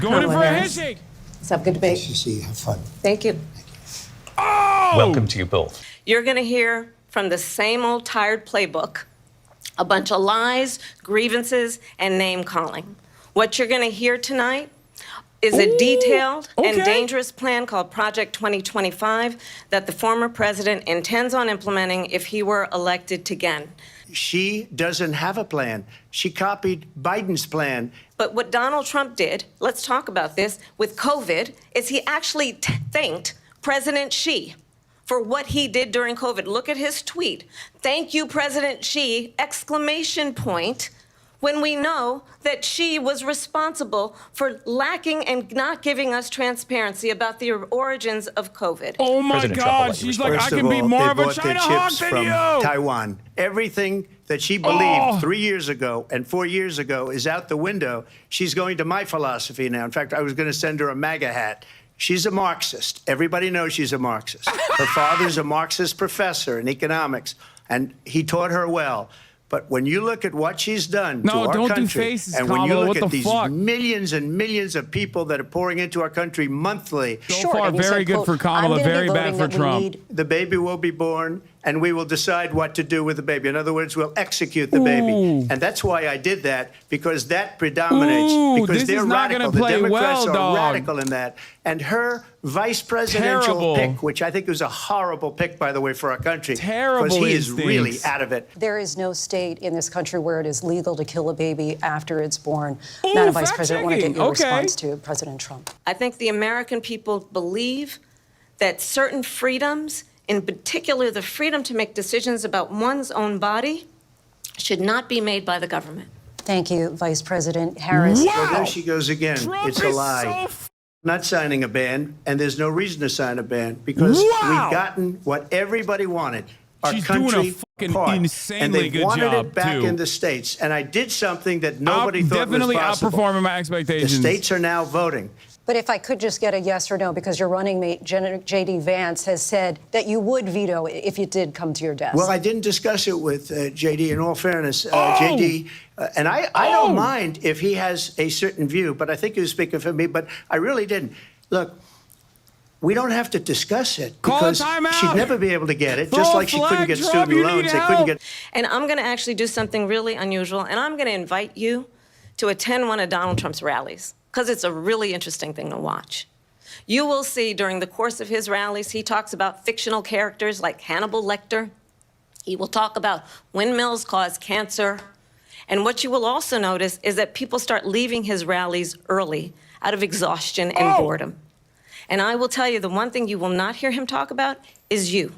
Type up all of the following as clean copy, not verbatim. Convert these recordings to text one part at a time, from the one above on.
going in for a Harris. handshake. Let's have a good debate. Nice to see you. Have fun. Thank you. Oh! Welcome to you both. You're going to hear from the same old tired playbook, a bunch of lies, grievances, and name-calling. What you're going to hear tonight is a detailed and dangerous plan called Project 2025 that the former president intends on implementing if he were elected again. She doesn't have a plan. She copied Biden's plan. But what Donald Trump did, let's talk about this, with COVID, is he actually thanked President Xi for what he did during COVID. Look at his tweet. Thank you, President Xi, exclamation point, when we know that Xi was responsible for lacking and not giving us transparency about the origins of COVID. Oh my President Trump, I'll God, let you she's respond. like, I First of can be all, more they of a bought their China hawk chips than from you. Taiwan. Everything that she believed 3 years ago and 4 years ago is out the window. She's going to my philosophy now. In fact, I was going to send her a MAGA hat. She's a Marxist. Everybody knows she's a Marxist. Her father's a Marxist professor in economics, and he taught her well. But when you look at what she's done to our don't do country, faces, and when you Kamala, look what at the these fuck? millions and millions of people that are pouring into our country monthly, So far, very good for Kamala, very bad for Trump. the baby will be born, and we will decide what to do with the baby. In other words, we'll execute the baby. And that's why I did that, because that predominates. Ooh, because this they're is not radical. gonna play The Democrats well, are dog. radical in that. And her vice presidential Terrible. pick, which I think was a horrible pick, by the way, for our country. Terrible Because he is really instincts. out of it. There is no state in this country where it is legal to kill a baby after it's born. Madam Vice President, I want to get your response to President Trump. I think the American people believe that certain freedoms, in particular the freedom to make decisions about one's own body, should not be made by the government. Thank you, Vice President Harris. Wow. Well, there she goes again. Trump It's a is lie. so Not signing a ban, and there's no reason to sign a ban because Wow. we've gotten what everybody wanted. Our She's doing a country fucking apart. insanely and they good wanted job, it back too. in the states. And I did something that nobody thought was definitely possible. outperforming my The expectations. states are now voting. But if I could just get a yes or no, because your running mate, J.D. Vance, has said that you would veto it if it did come to your desk. Well, I didn't discuss it with J.D. in all fairness. J.D. And I don't mind if he has a certain view, but I think he was speaking for me, but I really didn't. Look, we don't have to discuss it Call a because timeout. she'd never be able to get it, Throw just a like she couldn't flag, get Trump, student you need loans. They couldn't help. get. And I'm going to actually do something really unusual, and I'm going to invite you to attend one of Donald Trump's rallies, because it's a really interesting thing to watch. You will see during the course of his rallies, he talks about fictional characters like Hannibal Lecter. He will talk about windmills cause cancer. And what you will also notice is that people start leaving his rallies early out of exhaustion and boredom. And I will tell you, the one thing you will not hear him talk about is you.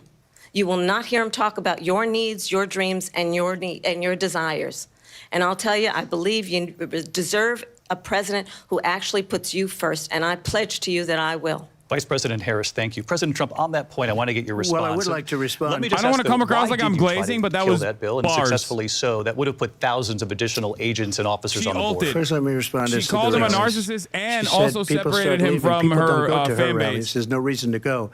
You will not hear him talk about your needs, your dreams, and your desires. And I'll tell you, I believe you deserve a president who actually puts you first, and I pledge to you that I will. Vice President Harris, thank you. President Trump, on that point, I want to get your response. Well, I would like to respond. Let me I just don't ask, want to come though, across why like I'm did you try glazing, to but that kill was that bill, and bars. successfully so. That would have put thousands of additional agents and officers She on the board. ulted. First, let me respond to She this. called him a rallies. narcissist and She said also people separated start him leaving. from People don't her go to fan rallies. base. There's no reason to go.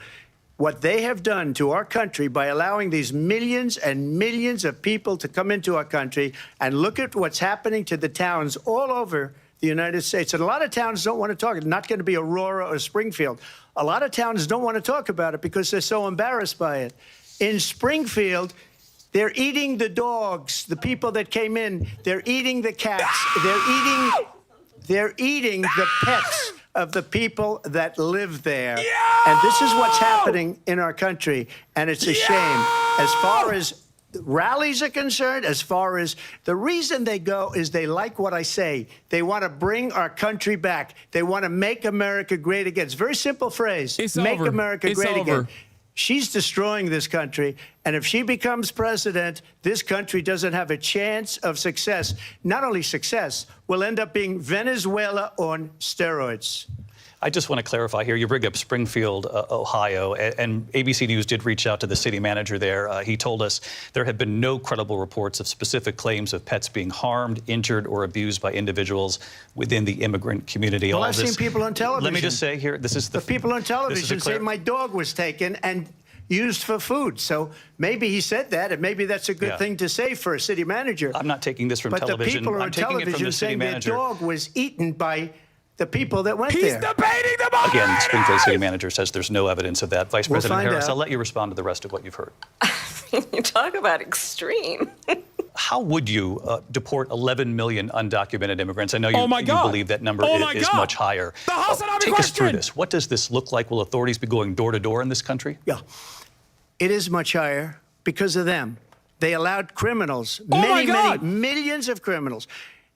What they have done to our country by allowing these millions and millions of people to come into our country, and look at what's happening to the towns all over the United States. And a lot of towns don't want to talk. It's not going to be Aurora or Springfield. A lot of towns don't want to talk about it because they're so embarrassed by it. In Springfield, they're eating the dogs, the people that came in. They're eating the cats. They're eating the pets of the people that live there. And this is what's happening in our country. And it's a shame. As far as rallies are concerned, as far as the reason they go is they like what I say. They want to bring our country back. They want to make America great again. It's a very simple phrase. It's make over. America It's great over. again. She's destroying this country. And if she becomes president, this country doesn't have a chance of success. Not only success, we'll end up being Venezuela on steroids. I just want to clarify here. You bring up Springfield, Ohio, and ABC News did reach out to the city manager there. He told us there have been no credible reports of specific claims of pets being harmed, injured, or abused by individuals within the immigrant community. Well, All I've this, seen people on television. Let me just say here, this is the people on television say my dog was taken and used for food. So maybe he said that, and maybe that's a good thing to say for a city manager. I'm not taking this from but television. the people I'm on taking it from television the city saying manager. their dog was eaten by the people that went He's there. debating the money. Again, Springfield city manager says there's no evidence of that. Vice We'll President find Harris, out. I'll let you respond to the rest of what you've heard. You talk about extreme. How would you deport 11 million undocumented immigrants? I know Oh my you God. believe that number Oh my is God. much higher. The Hasanabi Take us through question. this. What does this look like? Will authorities be going door to door in this country? Yeah, it is much higher because of them. They allowed criminals, Oh my many God. millions of criminals.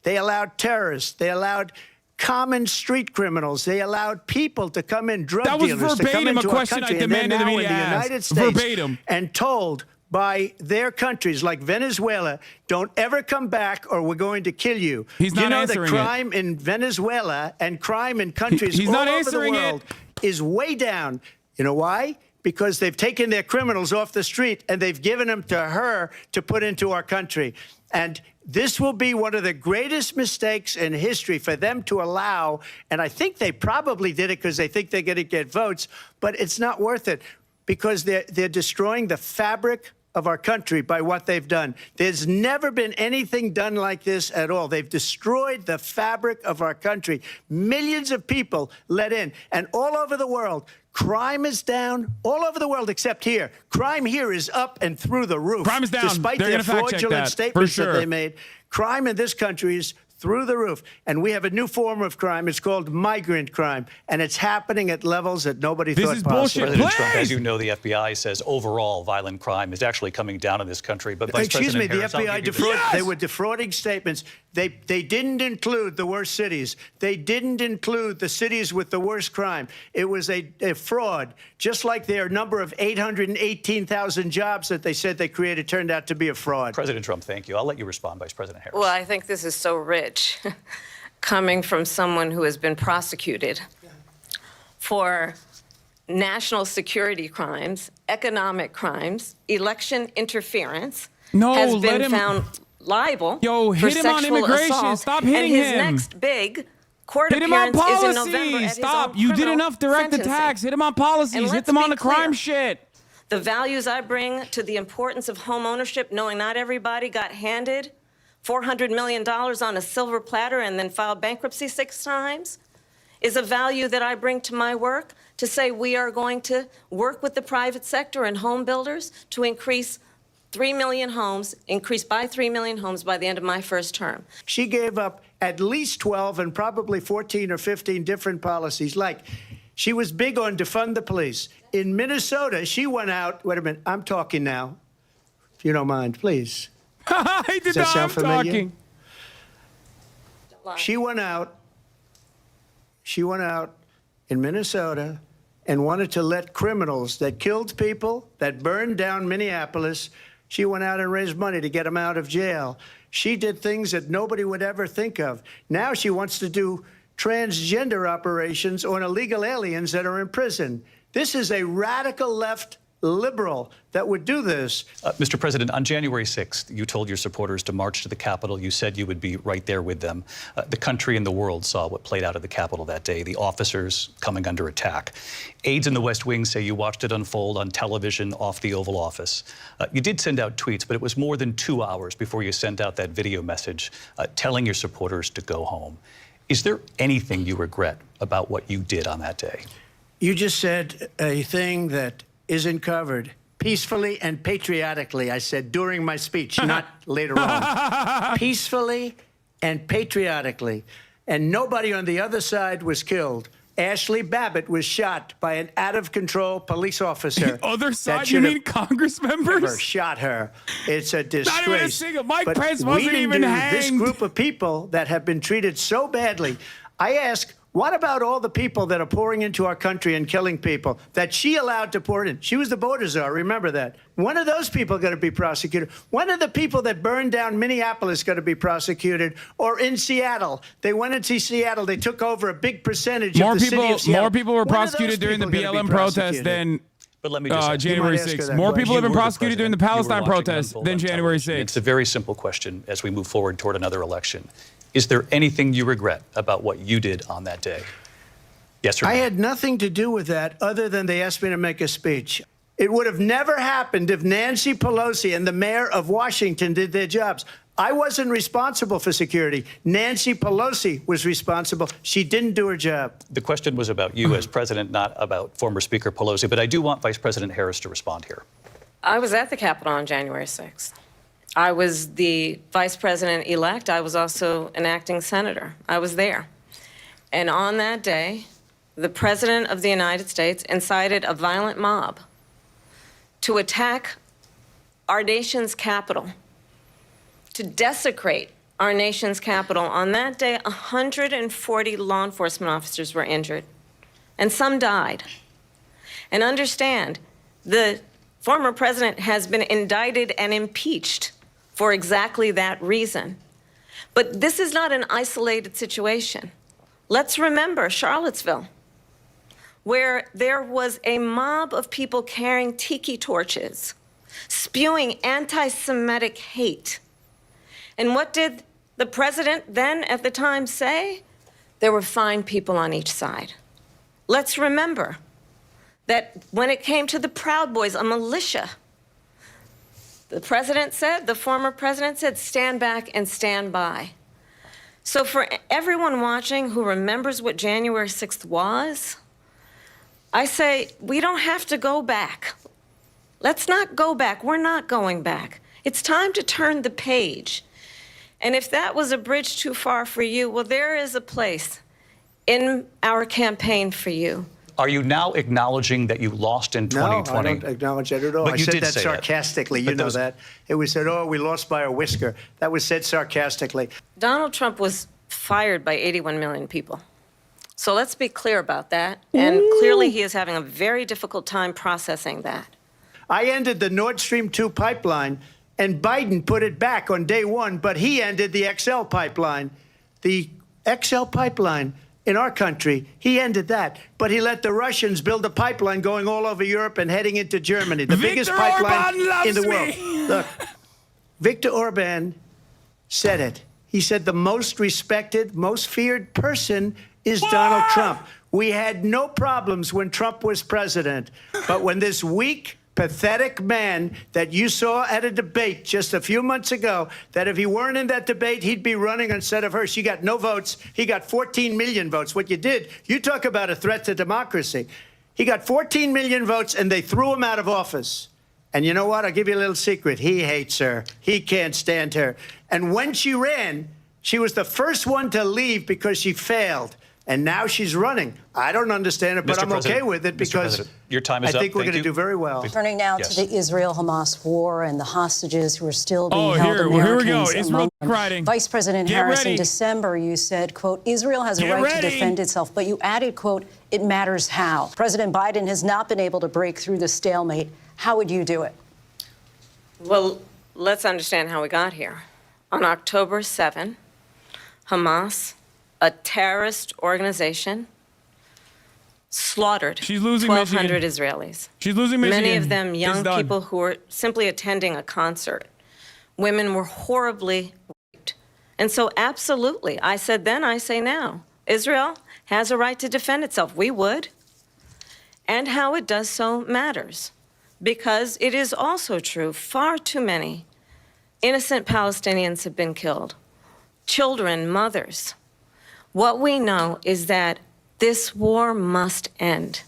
They allowed terrorists. They allowed common street criminals. They allowed people to come in, drug That was dealers to come verbatim a into our question I country, and they're demanded the now in media the ask. United States Verbatim. and told by their countries like Venezuela, don't ever come back or we're going to kill you. He's not you know answering that crime in Venezuela and crime in countries He's all not over the answering it. world is way down. You know why? Because they've taken their criminals off the street and they've given them to her to put into our country. And this will be one of the greatest mistakes in history for them to allow. And I think they probably did it because they think they're going to get votes, but it's not worth it because they're destroying the fabric of our country by what they've done. There's never been anything done like this at all. They've destroyed the fabric of our country. Millions of people let in, and all over the world, crime is down all over the world except here. Crime here is up and through the roof. Crime is down. Despite They're their gonna fact check fraudulent that, statements for sure. that they made. Crime in this country is through the roof. And we have a new form of crime. It's called migrant crime. And it's happening at levels that nobody This thought is possible. bullshit. President Trump, Please. as you know, the FBI says overall violent crime is actually coming down in this country. But Vice Excuse me, President the Harris, I'll FBI give you defrauded. Yes! They were defrauding statements. They didn't include the worst cities. They didn't include the cities with the worst crime. It was a fraud, just like their number of 818,000 jobs that they said they created turned out to be a fraud. President Trump, thank you. I'll let you respond, Vice President Harris. Well, I think this is so rich, coming from someone who has been prosecuted for national security crimes, economic crimes, election interference, No, has let been him- found liable Yo, for hit him on sexual immigration. assault, Stop hitting and his him. next big court Hit him on appearance is in policy. November at his Stop. own You did criminal enough direct sentencing. attacks. Hit him on policies. And Hit let's them on be the crime clear. shit. The values I bring to the importance of home ownership, knowing not everybody got handed $400 million on a silver platter and then filed bankruptcy 6 times, is a value that I bring to my work to say we are going to work with the private sector and home builders to increase 3 million homes, increase by 3 million homes by the end of my first term. She gave up at least 12 and probably 14 or 15 different policies. Like, she was big on defund the police. In Minnesota, she went out. Wait a minute. I'm talking now. If you don't mind, please. He did Does that not. I'm sound familiar? talking. She went out in Minnesota and wanted to let criminals that killed people, that burned down Minneapolis, she went out and raised money to get them out of jail. She did things that nobody would ever think of. Now she wants to do transgender operations on illegal aliens that are in prison. This is a radical left liberal that would do this. Mr. President, on January 6th, you told your supporters to march to the Capitol. You said you would be right there with them. The country and the world saw what played out at the Capitol that day, the officers coming under attack. Aides in the West Wing say you watched it unfold on television off the Oval Office. You did send out tweets, but it was more than 2 hours before you sent out that video message telling your supporters to go home. Is there anything you regret about what you did on that day? You just said a thing that isn't covered. Peacefully and patriotically, I said during my speech, not later on. Peacefully and patriotically. And nobody on the other side was killed. Ashley Babbitt was shot by an out-of-control police officer. The other that side, should you have mean Congress never members? shot her. It's a disgrace. Not even a single. Mike But Pence we wasn't didn't even do hanged. This group of people that have been treated so badly. I ask, what about all the people that are pouring into our country and killing people that she allowed to pour in? She was the border czar, remember that. When are those people going to be prosecuted? When are the people that burned down Minneapolis going to be prosecuted? Or in Seattle? They went into Seattle. They took over a big percentage of the city of Seattle. More people were When are those prosecuted during the people gonna be BLM protest prosecuted? than But let me just January ask her 6th. that More question. people have been You were the prosecuted during the president. You were Palestine watching it protests unfold than on January television. 6th. It's a very simple question as we move forward toward another election. Is there anything you regret about what you did on that day? Yes or no? I had nothing to do with that other than they asked me to make a speech. It would have never happened if Nancy Pelosi and the mayor of Washington did their jobs. I wasn't responsible for security. Nancy Pelosi was responsible. She didn't do her job. The question was about you as president, not about former Speaker Pelosi. But I do want Vice President Harris to respond here. I was at the Capitol on January 6th. I was the vice president-elect. I was also an acting senator. I was there. And on that day, the President of the United States incited a violent mob to attack our nation's capital, to desecrate our nation's capital. On that day, 140 law enforcement officers were injured, and some died. And understand, the former president has been indicted and impeached for exactly that reason. But this is not an isolated situation. Let's remember Charlottesville, where there was a mob of people carrying tiki torches, spewing anti-Semitic hate. And what did the president then at the time say? There were fine people on each side. Let's remember that when it came to the Proud Boys, a militia, the former president said, stand back and stand by. So for everyone watching who remembers what January 6th was, I say, we don't have to go back. Let's not go back. We're not going back. It's time to turn the page. And if that was a bridge too far for you, well, there is a place in our campaign for you. Are you now acknowledging that you lost in 2020? No, I don't acknowledge that at all. But I you said did that say that. sarcastically. You know that. It was said, oh, we lost by a whisker. That was said sarcastically. Donald Trump was fired by 81 million people. So let's be clear about that. And clearly he is having a very difficult time processing that. I ended the Nord Stream 2 pipeline, and Biden put it back on day one, but he ended the XL pipeline. The XL pipeline in our country, he ended that. But he let the Russians build a pipeline going all over Europe and heading into Germany, the biggest pipeline in the world. Look, Viktor Orban said it. He said the most respected, most feared person is Donald Trump. We had no problems when Trump was president. But when this weak, pathetic man that you saw at a debate just a few months ago, that if he weren't in that debate, he'd be running instead of her. She got no votes. He got 14 million votes. What you did, you talk about a threat to democracy. He got 14 million votes, and they threw him out of office. And you know what? I'll give you a little secret. He hates her. He can't stand her. And when she ran, she was the first one to leave because she failed. And now she's running. I don't understand it, but Mr. I'm President, okay with it because your time is I think up. we're Thank going to you. do very well. Turning now Yes. to the Israel-Hamas war and the hostages who are still being held here we go. Americans Israel among them. writing. Vice President Get Harris, ready. in December, you said, quote, Israel has a Get right ready. to defend itself, but you added, quote, it matters how. President Biden has not been able to break through the stalemate. How would you do it? Well, let's understand how we got here. On October 7, Hamas, a terrorist organization, slaughtered She's losing 1,200 Michigan. Israelis. She's losing Michigan. Many of them young It's done. people who were simply attending a concert. Women were horribly raped. And so absolutely, I said then, I say now, Israel has a right to defend itself. We would. And how it does so matters. Because it is also true, far too many innocent Palestinians have been killed. Children, mothers. What we know is that this war must end.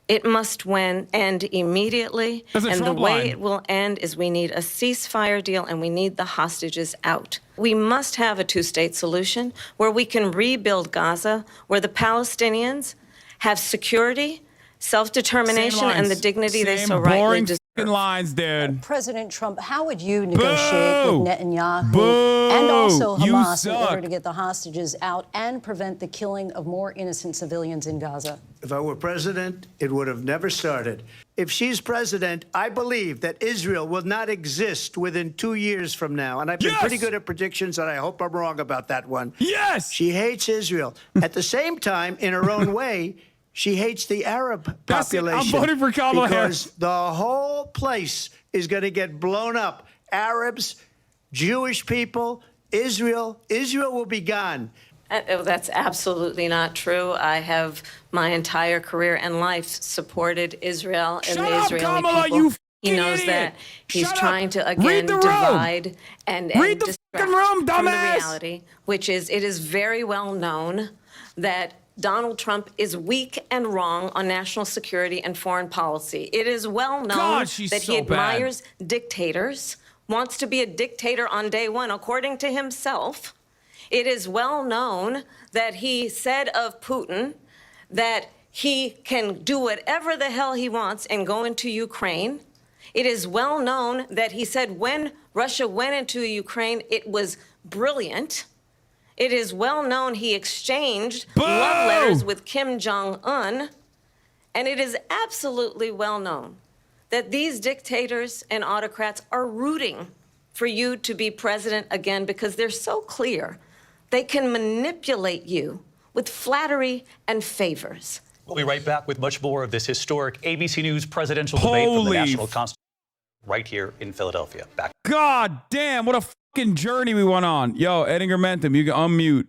It must end immediately. That's a And the Trump way line. it will end is we need a ceasefire deal and we need the hostages out. We must have a two-state solution where we can rebuild Gaza, where the Palestinians have security, self-determination, Same and the lines. dignity they Same so rightly boring deserve. fucking lines, dude. President Trump, how would you negotiate Boo! with Netanyahu Boo! and also You Hamas in order suck. to get the hostages out and prevent the killing of more innocent civilians in Gaza? If I were president, it would have never started. If she's president, I believe that Israel will not exist within 2 years from now. And I've been Yes! pretty good at predictions, and I hope I'm wrong about that one. Yes. She hates Israel. At the same time, in her own way, she hates the Arab That's it. I'm population. voting for Kamala because Harris. the whole place is going to get blown up. Arabs, Jewish people, Israel. Israel will be gone. That's absolutely not true. I have my entire career and life supported Israel and Shut the up, Israeli Kamala, people. you He knows idiot. that he's Shut trying up. to, Read again, the room. divide and Read the distract fucking room, from the dumbass. reality, which is it is very well known that Donald Trump is weak and wrong on national security and foreign policy. It is well known God, she's that so he bad. admires dictators, wants to be a dictator on day one, according to himself. It is well known that he said of Putin that he can do whatever the hell he wants and go into Ukraine. It is well known that he said when Russia went into Ukraine, it was brilliant. It is well known he exchanged love letters with Kim Jong-un. And it is absolutely well known that these dictators and autocrats are rooting for you to be president again because they're so clear they can manipulate you with flattery and favors. We'll be right back with much more of this historic ABC News presidential debate from the National Constitution right here in Philadelphia. Back. God damn, what a fucking journey we went on. Yo, Edinger Mentham, you can unmute.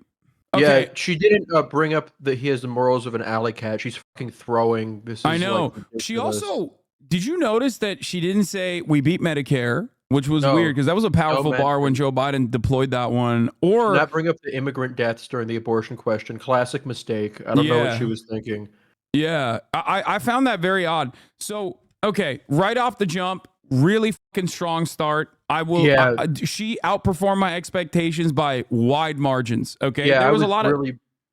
Okay. Yeah, she didn't bring up that he has the morals of an alley cat. She's fucking throwing. This is I know. Like, she also, did you notice that she didn't say we beat Medicare, which was No. weird because that was a powerful No, bar when Joe Biden deployed that one. Or not bring up the immigrant deaths during the abortion question. Classic mistake. I don't know Yeah. what she was thinking. yeah, I found that very odd. So, okay, right off the jump, really fucking strong start. I will. Yeah. She outperformed my expectations by wide margins. Okay, Yeah, there was a lot of.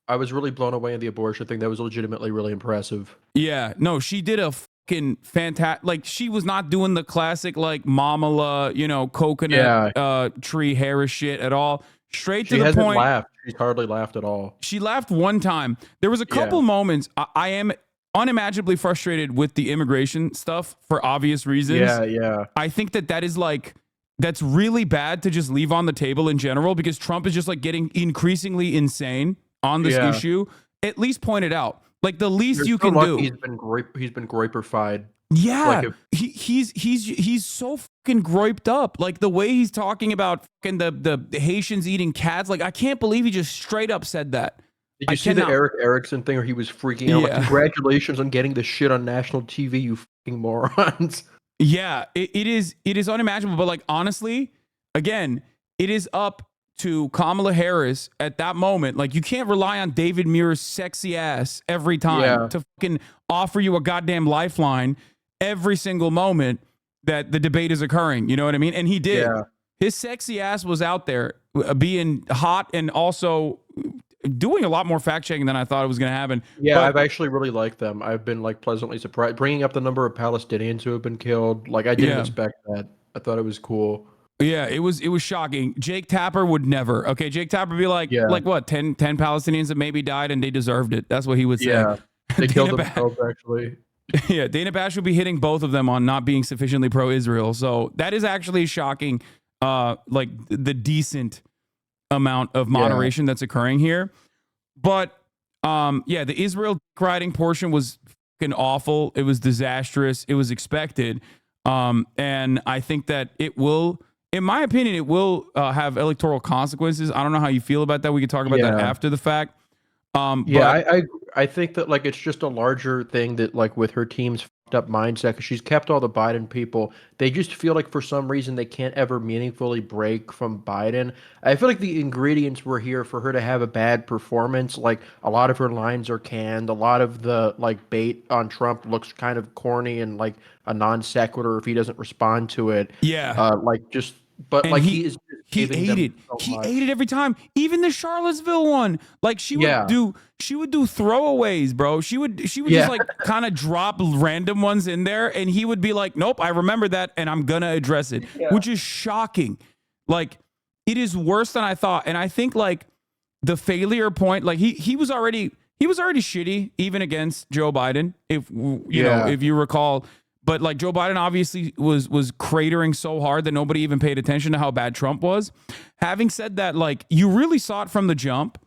I was really blown away in the abortion thing. That was legitimately really impressive. Yeah, no, she did a fucking fantastic. Like she was not doing the classic like Mamala, coconut tree Harris shit at all. Straight to She the hasn't point. laughed. She's hardly laughed at all. She laughed one time. There was a couple moments. I am unimaginably frustrated with the immigration stuff for obvious reasons. Yeah. I think that is like that's really bad to just leave on the table in general because Trump is just like getting increasingly insane on this issue. At least point it out. Like the least you can do. He's been groipified. Yeah, Like he's so fucking groiped up. Like the way he's talking about fucking the Haitians eating cats. Like I can't believe he just straight up said that. Did you see the Eric Erickson thing where he was freaking out? Like, congratulations on getting the shit on national TV, you fucking morons. Yeah, it is unimaginable. But like honestly, again, it is up to Kamala Harris at that moment. Like you can't rely on David Muir's sexy ass every time to fucking offer you a goddamn lifeline every single moment that the debate is occurring. You know what I mean? And he did. Yeah. His sexy ass was out there being hot and also doing a lot more fact checking than I thought it was going to happen. Yeah, I've actually really liked them. I've been like pleasantly surprised. Bringing up the number of Palestinians who have been killed. Like I didn't expect that. I thought it was cool. Yeah, it was shocking. Jake Tapper would never. Okay, Jake Tapper would be like what, 10 Palestinians that maybe died and they deserved it. That's what he would say. Yeah, they killed themselves actually. Yeah, Dana Bash would be hitting both of them on not being sufficiently pro-Israel. So that is actually shocking, like the decent amount of moderation that's occurring here. But the Israel riding portion was fucking awful. It was disastrous. It was expected. And I think that it will, in my opinion, it will have electoral consequences. I don't know how you feel about that. We could talk about that after the fact. I think that like it's just a larger thing that like with her team's fucked up mindset because she's kept all the Biden people. They just feel like for some reason they can't ever meaningfully break from Biden. I feel like the ingredients were here for her to have a bad performance. Like a lot of her lines are canned. A lot of the like bait on Trump looks kind of corny and like a non sequitur if he doesn't respond to it. Yeah. But and like he ate it. He ate it every time. Even the Charlottesville one. Like she would do throwaways, bro. She would just like kind of drop random ones in there and he would be like, "Nope, I remember that and I'm going to address it." Which is shocking. Like it is worse than I thought. And I think like the failure point, like he was already shitty even against Joe Biden if you know, if you recall. But like Joe Biden obviously was cratering so hard that nobody even paid attention to how bad Trump was. Having said that, like you really saw it from the jump.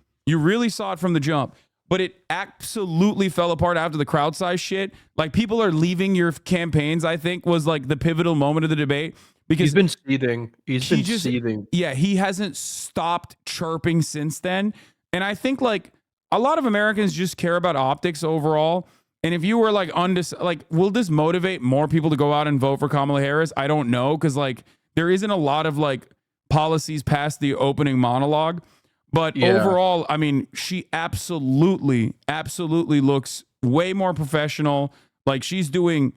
But it absolutely fell apart after the crowd size shit. Like people are leaving your campaigns, I think, was like the pivotal moment of the debate. Because he's been seething. He's been seething. Yeah, he hasn't stopped chirping since then. And I think like a lot of Americans just care about optics overall. And if you were like will this motivate more people to go out and vote for Kamala Harris? I don't know, because like there isn't a lot of like policies past the opening monologue. But overall, I mean, she absolutely looks way more professional. Like she's doing,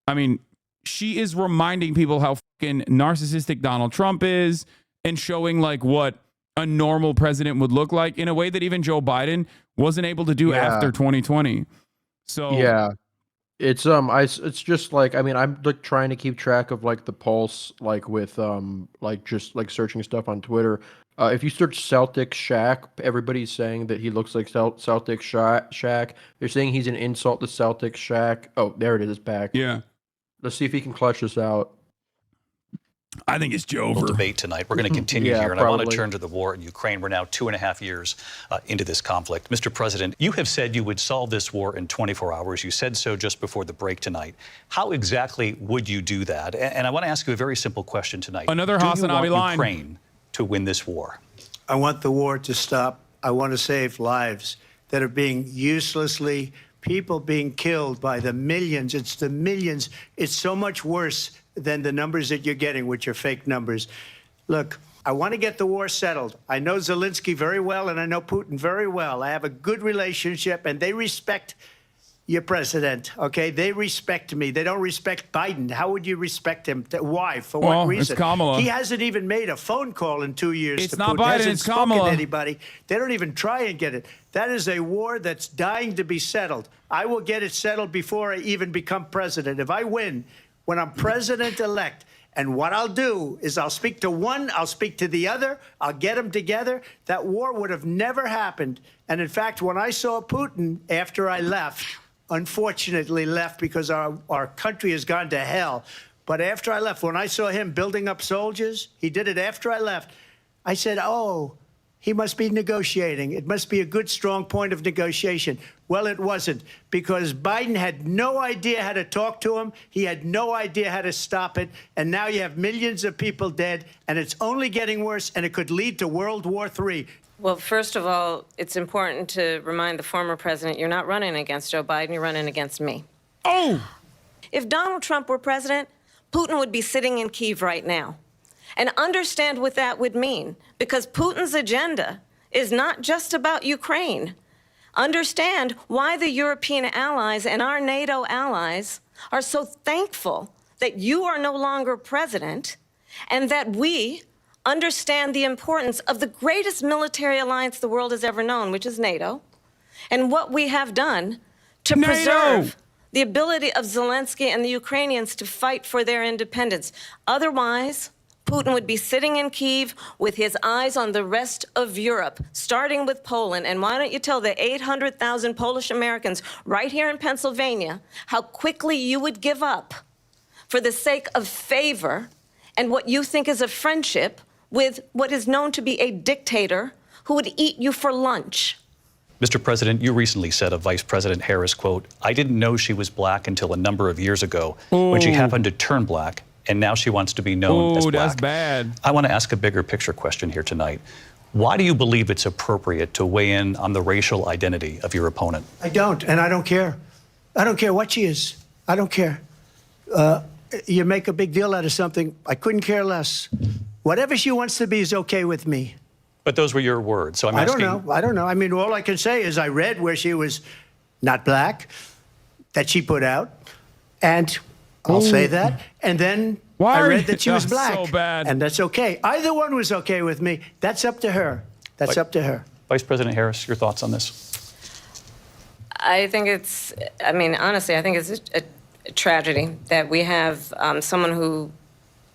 I mean, she is reminding people how fucking narcissistic Donald Trump is and showing like what a normal president would look like in a way that even Joe Biden wasn't able to do after 2020. So it's just like, I mean, I'm like trying to keep track of like the pulse, like with like just like searching stuff on Twitter. If you search Celtic Shaq, everybody's saying that he looks like Celtic Shaq. They're saying he's an insult to Celtic Shaq. Oh, there it is, it's back. Yeah. Let's see if he can clutch this out. I think it's Joe. Debate tonight. We're going to continue here, and probably. I want to turn to the war in Ukraine. We're now 2.5 years into this conflict. Mr. President, you have said you would solve this war in 24 hours. You said so just before the break tonight. How exactly would you do that? And I want to ask you a very simple question tonight. Another Hasanabi line. Ukraine to win this war? I want the war to stop. I want to save lives that are being uselessly, people being killed by the millions. It's the millions. It's so much worse than the numbers that you're getting, which are fake numbers. Look, I want to get the war settled. I know Zelensky very well, and I know Putin very well. I have a good relationship, and they respect your president, okay? They respect me. They don't respect Biden. How would you respect him? Why? For what reason? It's Kamala. He hasn't even made a phone call in 2 years. It's to not Putin. Biden, Hasn't it's spoken Kamala. to anybody. They don't even try and get it. That is a war that's dying to be settled. I will get it settled before I even become president. If I win, when I'm president-elect, and what I'll do is I'll speak to one, I'll speak to the other, I'll get them together. That war would have never happened. And in fact, when I saw Putin after I left, unfortunately left because our country has gone to hell. But after I left, when I saw him building up soldiers, he did it after I left, I said, oh, he must be negotiating. It must be a good, strong point of negotiation. Well, it wasn't, because Biden had no idea how to talk to him. He had no idea how to stop it. And now you have millions of people dead, and it's only getting worse, and it could lead to World War III. Well, first of all, it's important to remind the former president you're not running against Joe Biden, you're running against me. Oh! If Donald Trump were president, Putin would be sitting in Kyiv right now. And understand what that would mean, because Putin's agenda is not just about Ukraine. Understand why the European allies and our NATO allies are so thankful that you are no longer president, and that we understand the importance of the greatest military alliance the world has ever known, which is NATO, and what we have done to preserve the ability of Zelensky and the Ukrainians to fight for their independence. Otherwise, Putin would be sitting in Kyiv with his eyes on the rest of Europe, starting with Poland. And why don't you tell the 800,000 Polish Americans right here in Pennsylvania how quickly you would give up for the sake of favor and what you think is a friendship with what is known to be a dictator who would eat you for lunch. Mr. President, you recently said of Vice President Harris, quote, I didn't know she was black until a number of years ago when she happened to turn black, and now she wants to be known as black. That's bad. I want to ask a bigger picture question here tonight. Why do you believe it's appropriate to weigh in on the racial identity of your opponent? I don't, and I don't care. I don't care what she is. I don't care. You make a big deal out of something. I couldn't care less. Whatever she wants to be is okay with me. But those were your words, so I'm asking. I don't know. I mean, all I can say is I read where she was not black, that she put out, and I'll say that. And then I read that she was black, so bad. and that's okay. Either one was okay with me. That's up to her. That's up to her. Vice President Harris, your thoughts on this? I think it's, I mean, honestly, I think it's a tragedy that we have someone who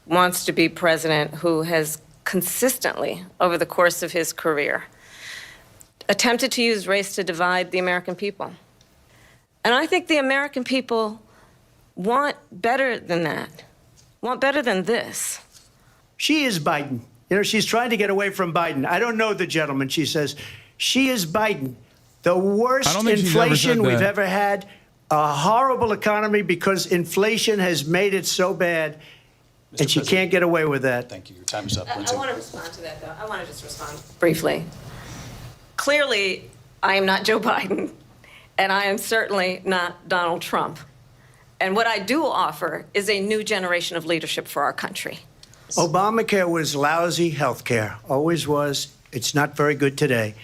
wants to be president who has consistently, over the course of his career, attempted to use race to divide the American people. And I think the American people want better than that, want better than this. She is Biden. You know, she's trying to get away from Biden. I don't know the gentleman, she says. She is Biden. The worst inflation we've ever had, a horrible economy because inflation has made it so bad, and she can't get away with that. Thank you. Your time is up, I Lindsay. want to respond to that, though. I want to just respond briefly. Clearly, I am not Joe Biden, And I am certainly not Donald Trump. And what I do offer is a new generation of leadership for our country. Obamacare was lousy health care, always was. It's not very good today.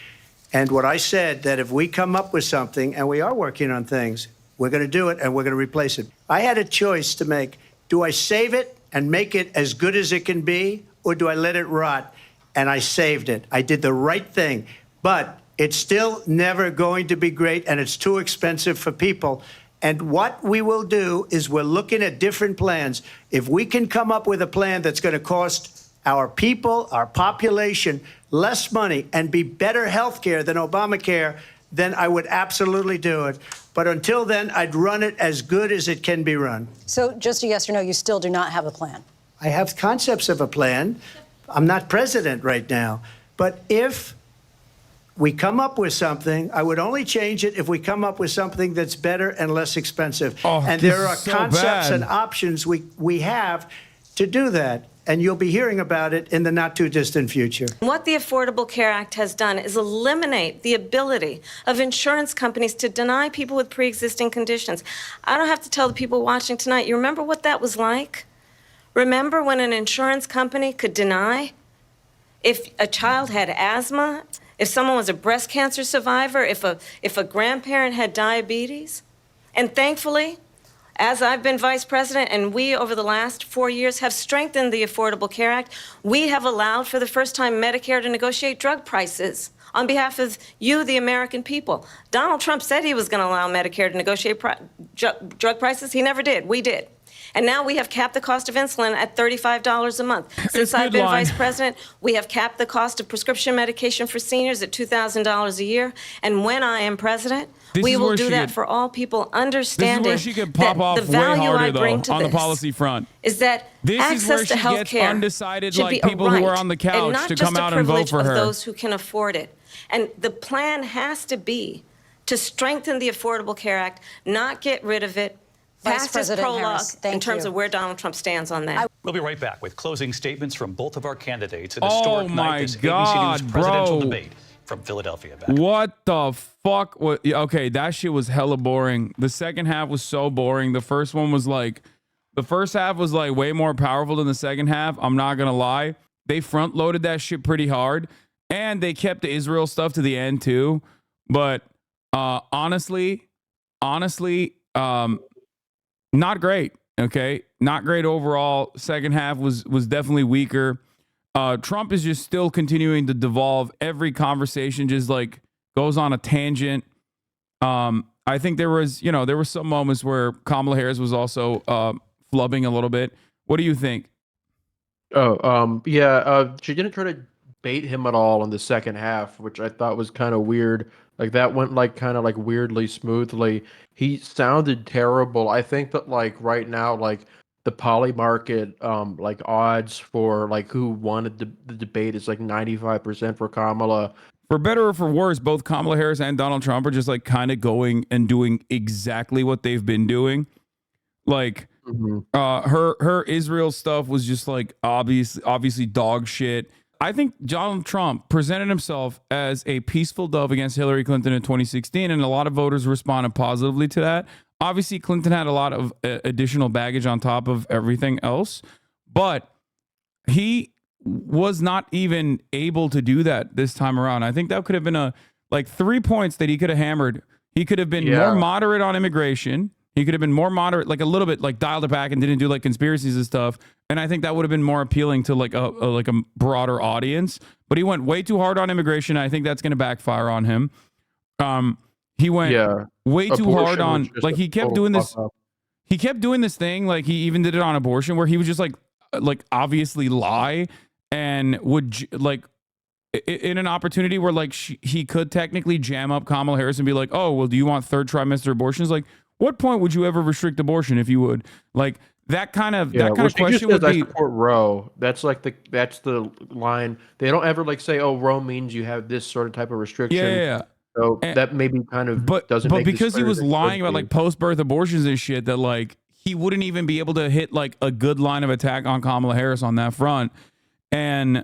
And what I said, that if we come up with something, and we are working on things, we're going to do it and we're going to replace it. I had a choice to make. Do I save it and make it as good as it can be, or do I let it rot? And I saved it. I did the right thing. But it's still never going to be great, and it's too expensive for people. And what we will do is we're looking at different plans. If we can come up with a plan that's going to cost our people, our population, less money and be better health care than Obamacare, then I would absolutely do it. But until then, I'd run it as good as it can be run. So just a yes or no, you still do not have a plan? I have concepts of a plan. I'm not president right now. But if we come up with something, I would only change it if we come up with something that's better and less expensive. And there are concepts and options we have to do that. And you'll be hearing about it in the not too distant future. What the Affordable Care Act has done is eliminate the ability of insurance companies to deny people with pre-existing conditions. I don't have to tell the people watching tonight, you remember what that was like? Remember when an insurance company could deny if a child had asthma, if someone was a breast cancer survivor, if a grandparent had diabetes? And thankfully, as I've been vice president, and we over the last 4 years have strengthened the Affordable Care Act, we have allowed for the first time Medicare to negotiate drug prices on behalf of you, the American people. Donald Trump said he was going to allow Medicare to negotiate drug prices. He never did. We did. And now we have capped the cost of insulin at $35 a month. Since I've been vice president, we have capped the cost of prescription medication for seniors at $2,000 a year. And when I am president, we will do that for all people, understanding this is where she could pop off the value way harder, I bring though, to on this the policy front is that this access is where to she health gets care undecided, should like be people a right, who are on the couch and not to just come out a and vote privilege for of her. those who can afford it. And the plan has to be to strengthen the Affordable Care Act, not get rid of it. Vice President prologue Harris, thank in terms you. of where Donald Trump stands on that. We'll be right back with closing statements from both of our candidates. An Oh historic my night, this God, ABC News presidential bro. debate from Philadelphia. Back. What the fuck? Okay, that shit was hella boring. The second half was so boring. The first one was like, the first half was like way more powerful than the second half. I'm not gonna lie. They front loaded that shit pretty hard, and they kept the Israel stuff to the end too. But honestly, not great. Okay, not great overall. Second half was definitely weaker. Trump is just still continuing to devolve. Every conversation just like goes on a tangent. I think there was some moments where Kamala Harris was also flubbing a little bit. What do you think? She didn't try to bait him at all in the second half, which I thought was kind of weird. Like that went like kind of like weirdly smoothly. He sounded terrible. I think that like right now, like the poly market, like odds for like who wanted the debate is like 95% for Kamala. For better or for worse, both Kamala Harris and Donald Trump are just like kind of going and doing exactly what they've been doing. Like her Israel stuff was just like obviously dog shit. I think Donald Trump presented himself as a peaceful dove against Hillary Clinton in 2016, and a lot of voters responded positively to that. Obviously, Clinton had a lot of additional baggage on top of everything else, but he was not even able to do that this time around. I think that could have been like 3 points that he could have hammered. He could have been more moderate on immigration. He could have been more moderate, like a little bit, like dialed it back and didn't do like conspiracies and stuff. And I think that would have been more appealing to like a broader audience. But he went way too hard on immigration. I think that's going to backfire on him. He went way too hard on, like he kept doing this. He kept doing this thing. Like he even did it on abortion, where he would just like obviously lie and would like in an opportunity where like he could technically jam up Kamala Harris and be like, oh, well, do you want third trimester abortions? Like, what point would you ever restrict abortion if you would? Like that kind of question would be. I support Roe. That's the line. They don't ever like say, oh, Roe means you have this sort of type of restriction. Yeah. So that maybe kind of doesn't. But because he was lying about like post-birth abortions and shit, that like he wouldn't even be able to hit like a good line of attack on Kamala Harris on that front. And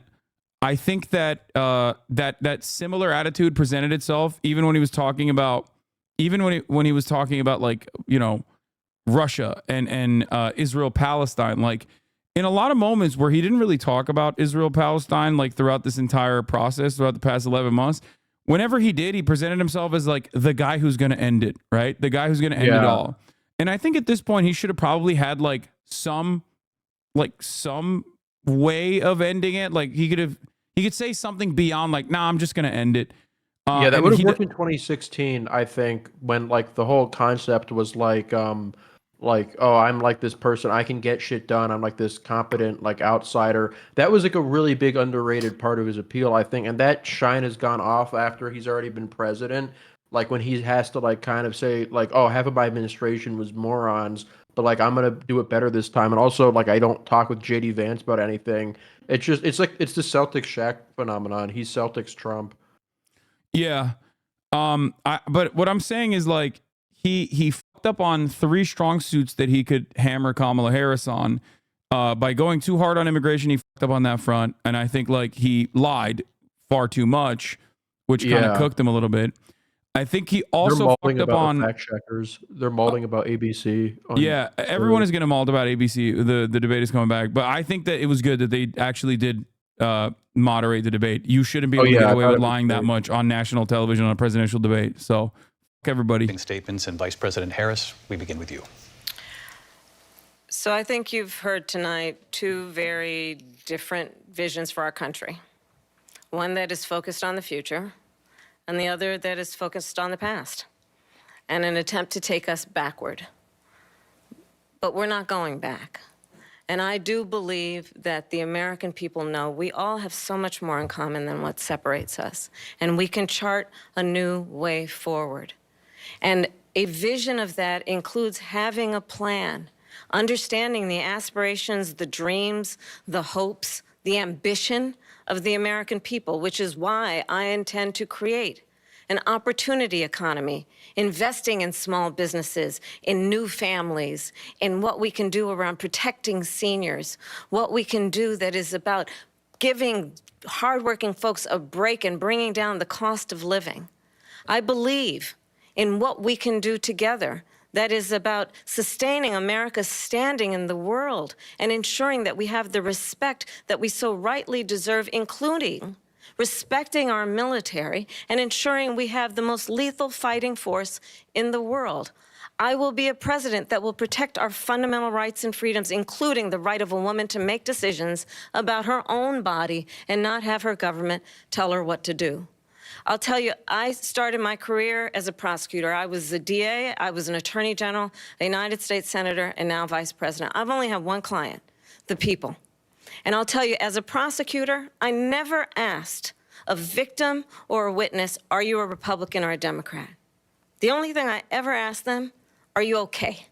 I think that that similar attitude presented itself even when he was talking about even when he was talking about like, you know, Russia and Israel Palestine, like in a lot of moments where he didn't really talk about Israel Palestine, like throughout this entire process, throughout the past 11 months, whenever he did, he presented himself as like the guy who's going to end it, right? The guy who's going to end it all. And I think at this point he should have probably had like some way of ending it. Like he could say something beyond like, nah, I'm just going to end it. Yeah, that would have worked in 2016, I think, when like the whole concept was like, oh, I'm like this person, I can get shit done. I'm like this competent like outsider. That was like a really big underrated part of his appeal, I think. And that shine has gone off after he's already been president. Like when he has to like kind of say like, oh, half of my administration was morons, but like I'm gonna do it better this time. And also like I don't talk with JD Vance about anything. It's the Celtics Shaq phenomenon. He's Celtics Trump. Yeah. But what I'm saying is like he fucked up on 3 strong suits that he could hammer Kamala Harris on. By going too hard on immigration, he fucked up on that front. And I think like he lied far too much, which kind of cooked him a little bit. I think he also fucked up on fact checkers. They're mauling about ABC. Everyone is going to maul about ABC. The debate is coming back, but I think that it was good that they actually did moderate the debate. You shouldn't be able to get away with lying that much on national television on a presidential debate. So, everybody. Statements, and Vice President Harris, we begin with you. So I think you've heard tonight 2 very different visions for our country. One that is focused on the future, and the other that is focused on the past, and an attempt to take us backward. But we're not going back. And I do believe that the American people know we all have so much more in common than what separates us. And we can chart a new way forward. And a vision of that includes having a plan, understanding the aspirations, the dreams, the hopes, the ambition of the American people, which is why I intend to create an opportunity economy, investing in small businesses, in new families, in what we can do around protecting seniors, what we can do that is about giving hardworking folks a break and bringing down the cost of living. I believe in what we can do together that is about sustaining America's standing in the world and ensuring that we have the respect that we so rightly deserve, including respecting our military and ensuring we have the most lethal fighting force in the world. I will be a president that will protect our fundamental rights and freedoms, including the right of a woman to make decisions about her own body and not have her government tell her what to do. I'll tell you, I started my career as a prosecutor. I was a DA, I was an attorney general, a United States senator, and now vice president. I've only had one client, the people. And I'll tell you, as a prosecutor, I never asked a victim or a witness, are you a Republican or a Democrat? The only thing I ever asked them, are you okay?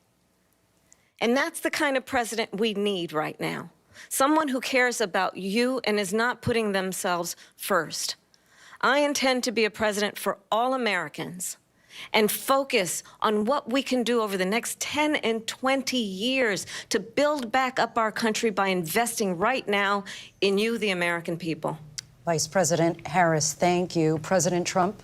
And that's the kind of president we need right now. Someone who cares about you and is not putting themselves first. I intend to be a president for all Americans and focus on what we can do over the next 10 and 20 years to build back up our country by investing right now in you, the American people. Vice President Harris, thank you. President Trump?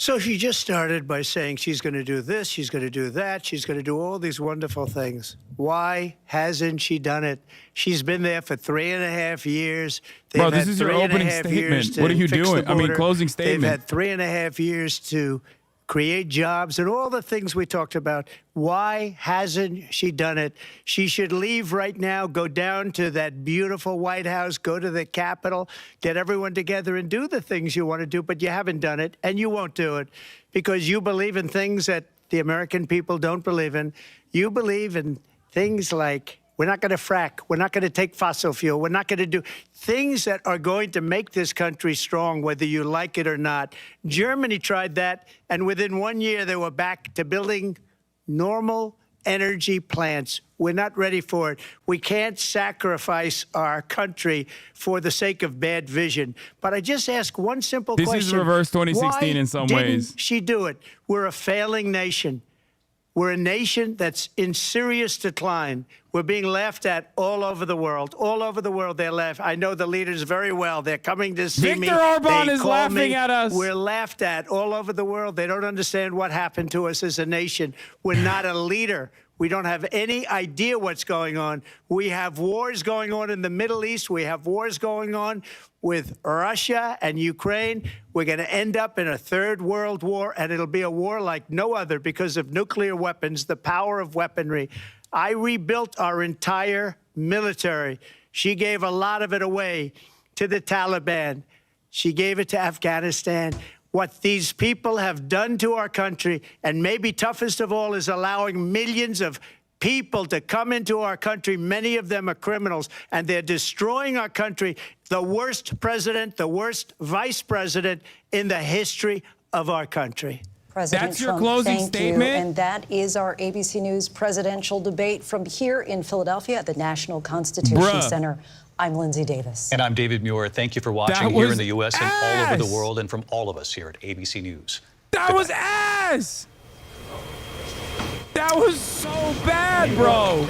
So she just started by saying she's going to do this, she's going to do that, she's going to do all these wonderful things. Why hasn't she done it? She's been there for 3.5 years. Bro, this is your opening statement. What are you doing? I mean, closing statement. They've had 3.5 years to create jobs and all the things we talked about. Why hasn't she done it? She should leave right now, go down to that beautiful White House, go to the Capitol, get everyone together and do the things you want to do, but you haven't done it, and you won't do it because you believe in things that the American people don't believe in. You believe in things like we're not going to frack. We're not going to take fossil fuel. We're not going to do things that are going to make this country strong, whether you like it or not. Germany tried that, and within 1 year, they were back to building normal energy plants. We're not ready for it. We can't sacrifice our country for the sake of bad vision. But I just ask one simple question. This is reverse 2016 in some ways. Why didn't she do it? We're a failing nation. We're a nation that's in serious decline. We're being laughed at all over the world. All over the world, they're laughing. I know the leaders very well. They're coming to see me. Viktor Orban They is call laughing me. at us. We're laughed at all over the world. They don't understand what happened to us as a nation. We're not a leader. We don't have any idea what's going on. We have wars going on in the Middle East. We have wars going on with Russia and Ukraine. We're going to end up in a third world war, and it'll be a war like no other because of nuclear weapons, the power of weaponry. I rebuilt our entire military. She gave a lot of it away to the Taliban. She gave it to Afghanistan. What these people have done to our country, and maybe toughest of all, is allowing millions of people to come into our country. Many of them are criminals, and they're destroying our country. The worst president, the worst vice president in the history of our country. President That's your Trump, closing thank statement? you. And that is our ABC News presidential debate from here in Philadelphia at the National Constitution Center. I'm Lindsay Davis. And I'm David Muir. Thank you for watching here in the U.S. and all over the world, and from all of us here at ABC News. That was ass. That was so bad, bro.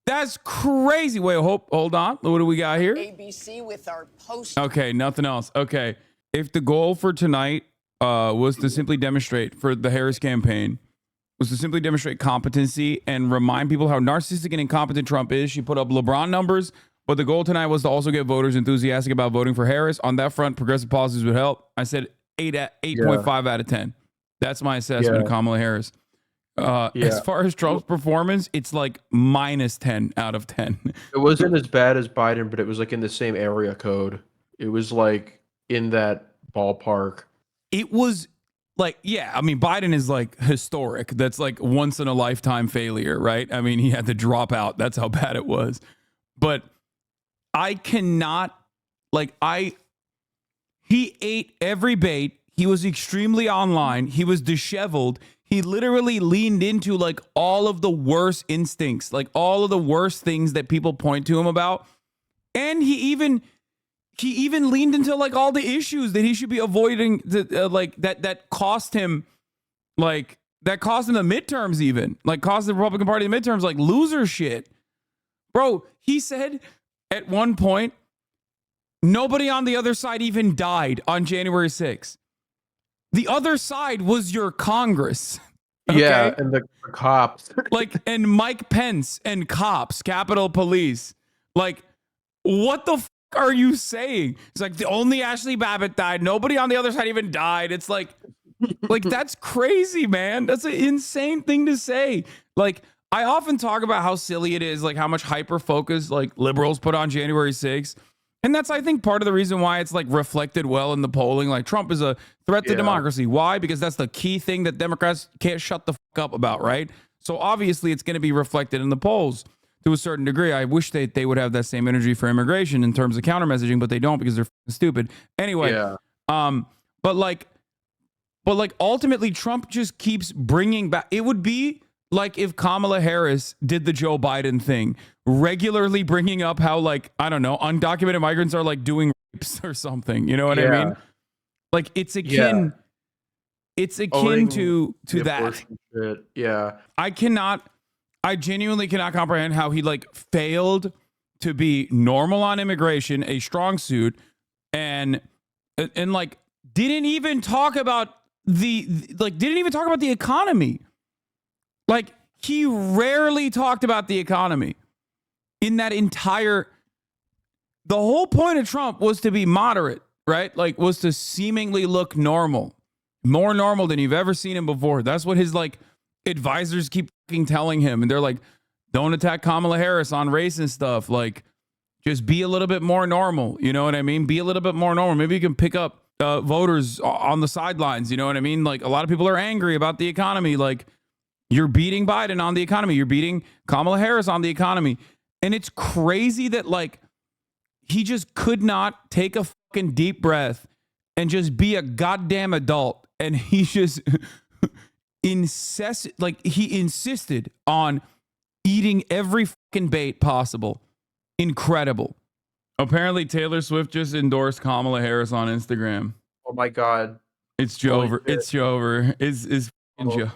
That's crazy. Wait, hold on. What do we got here? ABC with our post. Okay, nothing else. Okay. If the goal for tonight was to simply demonstrate, for the Harris campaign, was to simply demonstrate competency and remind people how narcissistic and incompetent Trump is, she put up LeBron numbers. But the goal tonight was to also get voters enthusiastic about voting for Harris. On that front, progressive policies would help. I said 8.5 out of 10. That's my assessment of Kamala Harris. As far as Trump's performance, it's like minus 10 out of 10. It wasn't as bad as Biden, but it was like in the same area code. It was like in that ballpark. It was like, yeah, I mean, Biden is like historic. That's like once in a lifetime failure, right? I mean, he had to drop out. That's how bad it was. But I cannot, he ate every bait. He was extremely online. He was disheveled. He literally leaned into like all of the worst instincts, like all of the worst things that people point to him about. And he even leaned into like all the issues that he should be avoiding, that cost him the midterms, even like cost the Republican Party the midterms, like loser shit. Bro, he said at one point, nobody on the other side even died on January 6th. The other side was your Congress. Okay? Yeah, and the cops. And Mike Pence and cops, Capitol Police. Like, what the are you saying? It's like the only Ashley Babbitt died. Nobody on the other side even died. It's like that's crazy, man. That's an insane thing to say. Like, I often talk about how silly it is, like how much hyper focus like liberals put on January 6th. And that's, I think, part of the reason why it's like reflected well in the polling. Like Trump is a threat to democracy. Why? Because that's the key thing that Democrats can't shut the fuck up about, right? So obviously it's going to be reflected in the polls to a certain degree. I wish they would have that same energy for immigration in terms of counter messaging, but they don't because they're stupid. Anyway, but ultimately Trump just keeps bringing back. It would be like if Kamala Harris did the Joe Biden thing, regularly bringing up how, like, I don't know, undocumented migrants are like doing rapes or something. You know what I mean? Like it's akin to that. Shit. Yeah. I genuinely cannot comprehend how he like failed to be normal on immigration, a strong suit, and like didn't even talk about the economy. Like, he rarely talked about the economy in that entire. The whole point of Trump was to be moderate, right? Like, was to seemingly look normal, more normal than you've ever seen him before. That's what his like advisors keep fucking telling him, and they're like, "Don't attack Kamala Harris on race and stuff. Like, just be a little bit more normal." You know what I mean? Be a little bit more normal. Maybe you can pick up voters on the sidelines. You know what I mean? Like, a lot of people are angry about the economy. Like, you're beating Biden on the economy. You're beating Kamala Harris on the economy. And it's crazy that, like, he just could not take a fucking deep breath and just be a goddamn adult. And he just he insisted on eating every fucking bait possible. Incredible. Apparently, Taylor Swift just endorsed Kamala Harris on Instagram. Oh my God. It's Joe over. It's Joe over. It's fucking Joe.